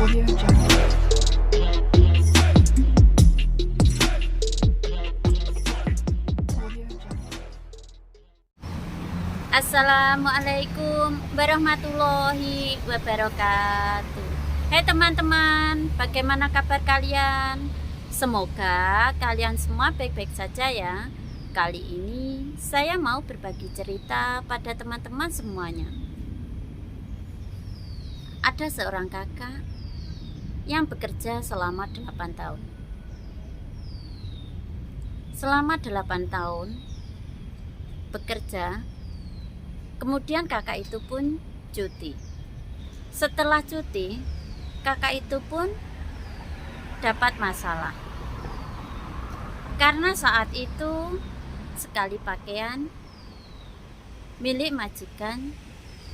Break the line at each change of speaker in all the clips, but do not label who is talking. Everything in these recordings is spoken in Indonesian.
Audio Jungle. Audio Jungle.
Assalamualaikum warahmatullahi wabarakatuh. Hai teman-teman, bagaimana kabar kalian? Semoga kalian semua baik-baik saja ya. Kali ini saya mau berbagi cerita pada teman-teman semuanya. Ada seorang kakak yang bekerja selama 8 tahun. Selama 8 tahun bekerja, kemudian kakak itu pun cuti. Setelah cuti, kakak itu pun dapat masalah. Karena saat itu sekali pakaian milik majikan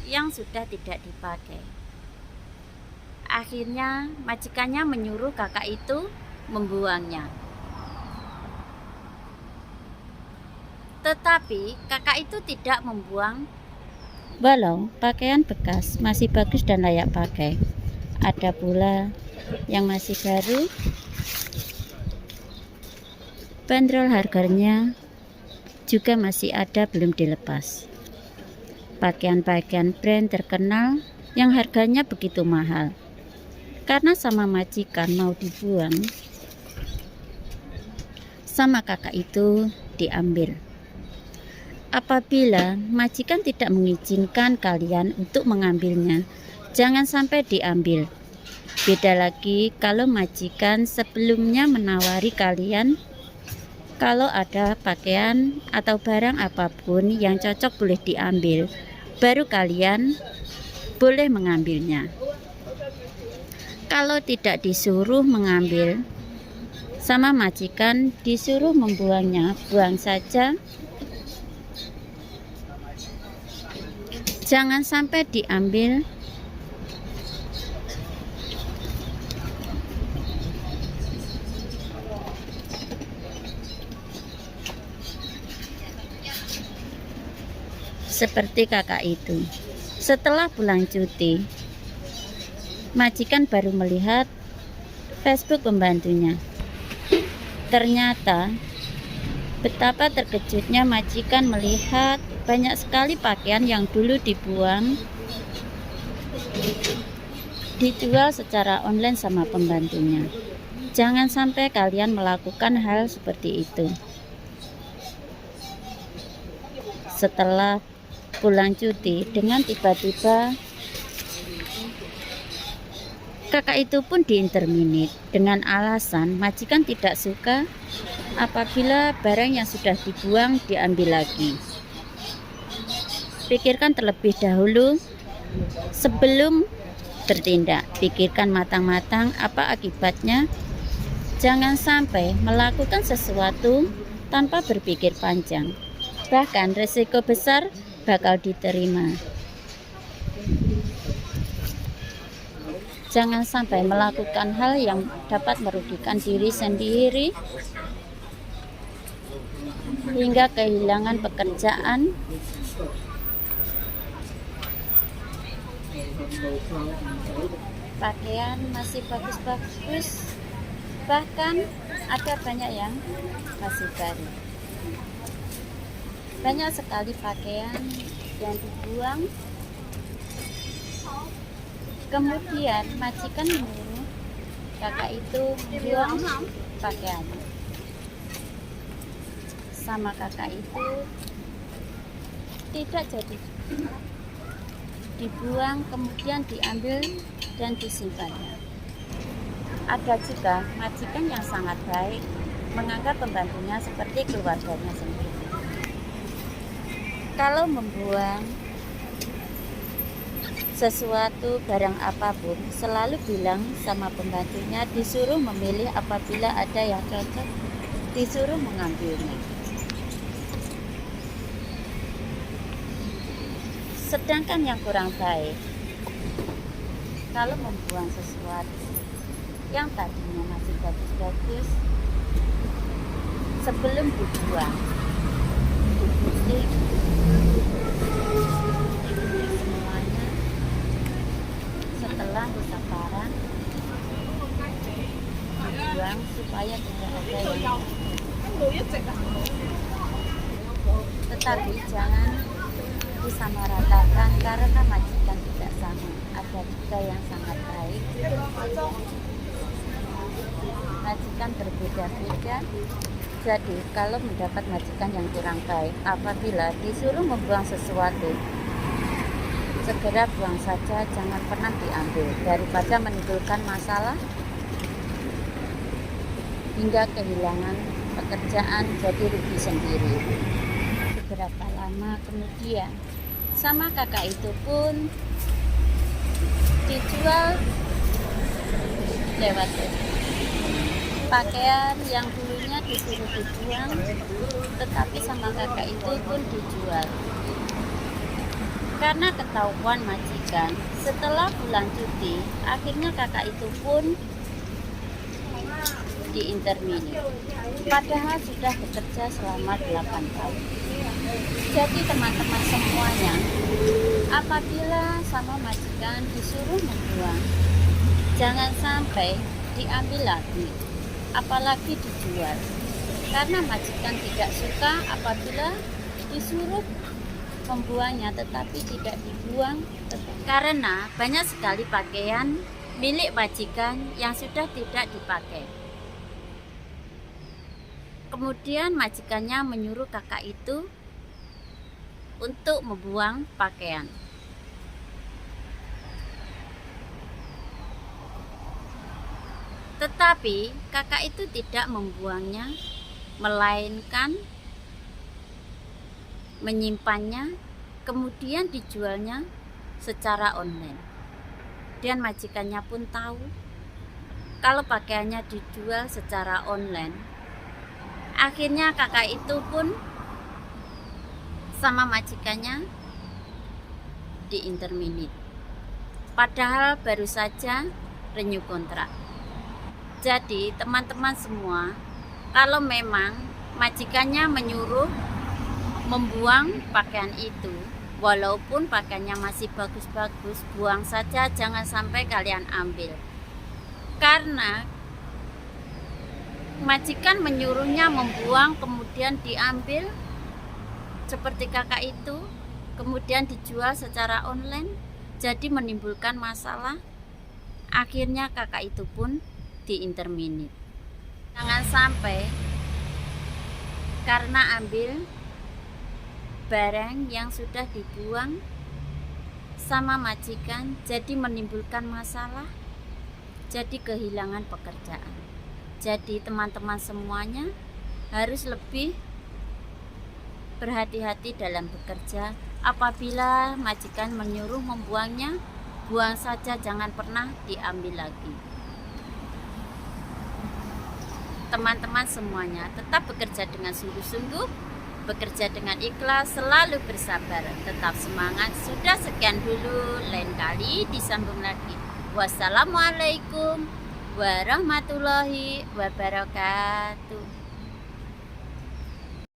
yang sudah tidak dipakai. Akhirnya majikannya menyuruh kakak itu membuangnya. Tetapi kakak itu tidak membuang walau pakaian bekas masih bagus dan layak pakai. Ada pula yang masih baru, bandrol harganya juga masih ada belum dilepas. Pakaian-pakaian brand terkenal yang harganya begitu mahal. Karena sama majikan mau dibuang, sama kakak itu diambil. Apabila majikan tidak mengizinkan kalian untuk mengambilnya, jangan sampai diambil. Beda lagi kalau majikan sebelumnya menawari kalian kalau ada pakaian atau barang apapun yang cocok boleh diambil, baru kalian boleh mengambilnya. Kalau tidak disuruh mengambil, sama majikan disuruh membuangnya, buang saja. Jangan sampai diambil. Seperti kakak itu, setelah pulang cuti, majikan baru melihat Facebook pembantunya. Ternyata betapa terkejutnya majikan melihat banyak sekali pakaian yang dulu dibuang dijual secara online sama pembantunya. Jangan sampai kalian melakukan hal seperti itu. Setelah pulang cuti, dengan tiba-tiba kakak itu pun diinterminate dengan alasan majikan tidak suka apabila barang yang sudah dibuang diambil lagi. Pikirkan terlebih dahulu sebelum bertindak. Pikirkan matang-matang apa akibatnya. Jangan sampai melakukan sesuatu tanpa berpikir panjang. Bahkan risiko besar bakal diterima. Jangan sampai melakukan hal yang dapat merugikan diri sendiri hingga kehilangan pekerjaan. Pakaian masih bagus-bagus, bahkan ada banyak yang masih baru. Banyak sekali pakaian yang dibuang. Kemudian majikan menyuruh kakak itu membuang pakaiannya. Sama kakak itu tidak jadi dibuang, kemudian diambil dan disimpannya. Ada juga majikan yang sangat baik, menganggap pembantunya seperti keluarganya sendiri. Kalau membuang sesuatu, barang apapun, selalu bilang sama pembantunya, disuruh memilih. Apabila ada yang cocok, disuruh mengambilnya. Sedangkan yang kurang baik, kalau membuang sesuatu yang tadinya masih bagus-bagus, sebelum dibuang, digunting semuanya. Setelah rusak parah, dibuang supaya tidak ada yang tetapi jangan disamaratakan karena majikan tidak sama. Ada juga yang sangat baik, majikan berbeda-beda. Jadi kalau mendapat majikan yang kurang baik, apabila disuruh membuang sesuatu, segera buang saja, jangan pernah diambil, daripada menimbulkan masalah hingga kehilangan pekerjaan, jadi rugi sendiri. Beberapa lama kemudian sama kakak itu pun dijual lewat pakaian yang dulunya disuruh dibuang, tetapi sama kakak itu pun dijual. Karena ketahuan majikan, setelah pulang cuti, akhirnya kakak itu pun diintermini. Padahal sudah bekerja selama 8 tahun. Jadi teman-teman semuanya, apabila sama majikan disuruh membuang, jangan sampai diambil lagi, apalagi dijual. Karena majikan tidak suka apabila disuruh membuangnya tetapi tidak dibuang, karena banyak sekali pakaian milik majikan yang sudah tidak dipakai. Kemudian majikannya menyuruh kakak itu untuk membuang pakaian. Tetapi kakak itu tidak membuangnya, melainkan menyimpannya, kemudian dijualnya secara online. Dan majikannya pun tahu kalau pakaiannya dijual secara online. Akhirnya kakak itu pun sama majikannya diintermini. Padahal baru saja renew kontrak. Jadi teman-teman semua, kalau memang majikannya menyuruh membuang pakaian itu, walaupun pakaiannya masih bagus-bagus, buang saja, jangan sampai kalian ambil. Karena majikan menyuruhnya membuang kemudian diambil seperti kakak itu, kemudian dijual secara online, jadi menimbulkan masalah. Akhirnya kakak itu pun diintermini. Jangan sampai karena ambil barang yang sudah dibuang sama majikan, jadi menimbulkan masalah, jadi kehilangan pekerjaan. Jadi teman-teman semuanya harus lebih berhati-hati dalam bekerja. Apabila majikan menyuruh membuangnya, buang saja, jangan pernah diambil lagi. Teman-teman semuanya tetap bekerja dengan sungguh-sungguh, bekerja dengan ikhlas, selalu bersabar, tetap semangat. Sudah sekian dulu, lain kali disambung lagi. Wassalamualaikum warahmatullahi wabarakatuh.